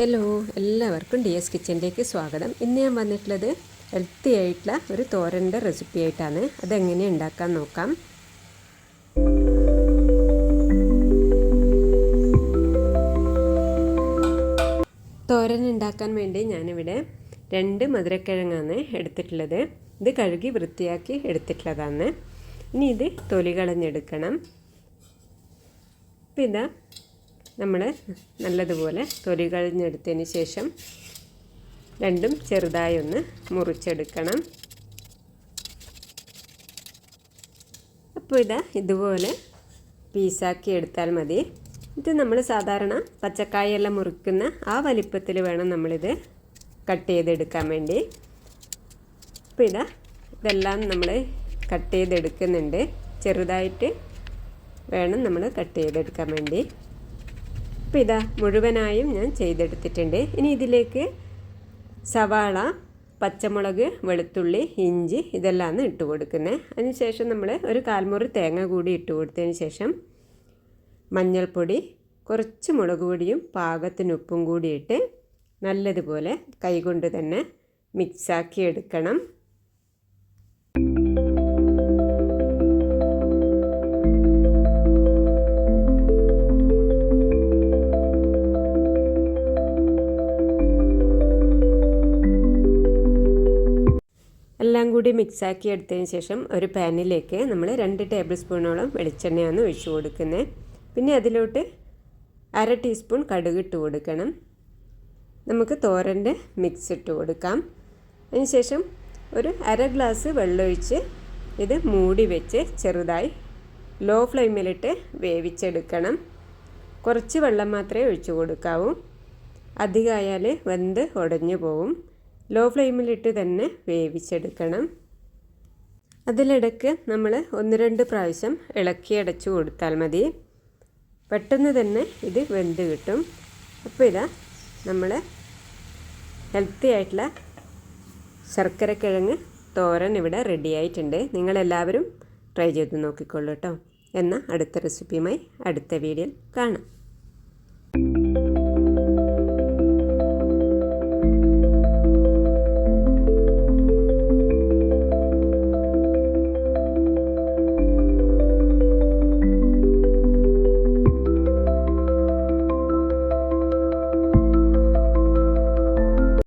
Hello, എല്ലാവർക്കും DS കിച്ചണിലേക്ക് സ്വാഗതം. ഇന്ന് ഞാൻ വന്നിട്ടുള്ളത് ഹെൽത്തി ആയിട്ടുള്ള ഒരു തോരൻ്റെ റെസിപ്പി ആയിട്ടാണ്. അതെങ്ങനെ ഉണ്ടാക്കാൻ നോക്കാം. തോരൻ ഉണ്ടാക്കാൻ വേണ്ടി ഞാനിവിടെ 2 മധുരക്കിഴങ്ങാണ് എടുത്തിട്ടുള്ളത്. ഇത് കഴുകി വൃത്തിയാക്കി എടുത്തിട്ടുള്ളതാണ്. ഇനി ഇത് തൊലി കളഞ്ഞെടുക്കണം. ഇതാ നമ്മൾ നല്ലതുപോലെ തൊലി കളഞ്ഞെടുത്തതിന് ശേഷം രണ്ടും ചെറുതായി ഒന്ന് മുറിച്ചെടുക്കണം. അപ്പോൾ ഇതുപോലെ പീസാക്കി എടുത്താൽ മതി. ഇത് നമ്മൾ സാധാരണ പച്ചക്കായെല്ലാം മുറിക്കുന്ന ആ വലിപ്പത്തിൽ വേണം നമ്മളിത് കട്ട് ചെയ്തെടുക്കാൻ വേണ്ടി. അപ്പോൾ ഇതെല്ലാം നമ്മൾ കട്ട് ചെയ്തെടുക്കുന്നുണ്ട്. ചെറുതായിട്ട് വേണം നമ്മൾ കട്ട് ചെയ്തെടുക്കാൻ വേണ്ടി. അപ്പോൾ മുഴുവനായും ഞാൻ ചെയ്തെടുത്തിട്ടുണ്ട്. ഇനി ഇതിലേക്ക് സവാള, പച്ചമുളക്, വെളുത്തുള്ളി, ഇഞ്ചി ഇതെല്ലാം ഇട്ട് കൊടുക്കുന്നത്. അതിനുശേഷം നമ്മൾ ഒരു 1/4 മുറി തേങ്ങ കൂടി ഇട്ട് കൊടുത്തതിന് ശേഷം മഞ്ഞൾപ്പൊടി, കുറച്ച് മുളക് പൊടിയും പാകത്തിന് ഉപ്പും കൂടി ഇട്ട് നല്ലതുപോലെ കൈകൊണ്ട് തന്നെ മിക്സാക്കി എടുക്കണം. എല്ലാം കൂടി മിക്സാക്കി എടുത്തതിന് ശേഷം ഒരു പാനിലേക്ക് നമ്മൾ 2 ടേബിൾ സ്പൂണോളം വെളിച്ചെണ്ണയാണ് ഒഴിച്ചു കൊടുക്കുന്നത്. പിന്നെ അതിലോട്ട് 1/2 ടീസ്പൂൺ കടുക് ഇട്ട് കൊടുക്കണം. നമുക്ക് തോരൻ്റെ മിക്സ് ഇട്ട് കൊടുക്കാം. അതിനുശേഷം ഒരു 1/2 ഗ്ലാസ് വെള്ളമൊഴിച്ച് ഇത് മൂടി വെച്ച് ചെറുതായി ലോ ഫ്ലെയിമിലിട്ട് വേവിച്ചെടുക്കണം. കുറച്ച് വെള്ളം മാത്രമേ ഒഴിച്ചു കൊടുക്കാവൂ. അധികമായാൽ വെന്ത് ഉടഞ്ഞു പോവും. ലോ ഫ്ലെയിമിലിട്ട് തന്നെ വേവിച്ചെടുക്കണം. അതിലിടയ്ക്ക് നമ്മൾ 1-2 പ്രാവശ്യം ഇളക്കി അടച്ചു കൊടുത്താൽ മതി. പെട്ടെന്ന് തന്നെ ഇത് വെന്ത് കിട്ടും. അപ്പോൾ നമ്മൾ ഹെൽത്തി ആയിട്ടുള്ള ശർക്കരക്കിഴങ്ങ് തോരൻ ഇവിടെ റെഡി ആയിട്ടുണ്ട്. നിങ്ങളെല്ലാവരും ട്രൈ ചെയ്ത് നോക്കിക്കൊള്ളൂ കേട്ടോ. എന്നാൽ അടുത്ത റെസിപ്പിയുമായി അടുത്ത വീഡിയോയിൽ കാണാം.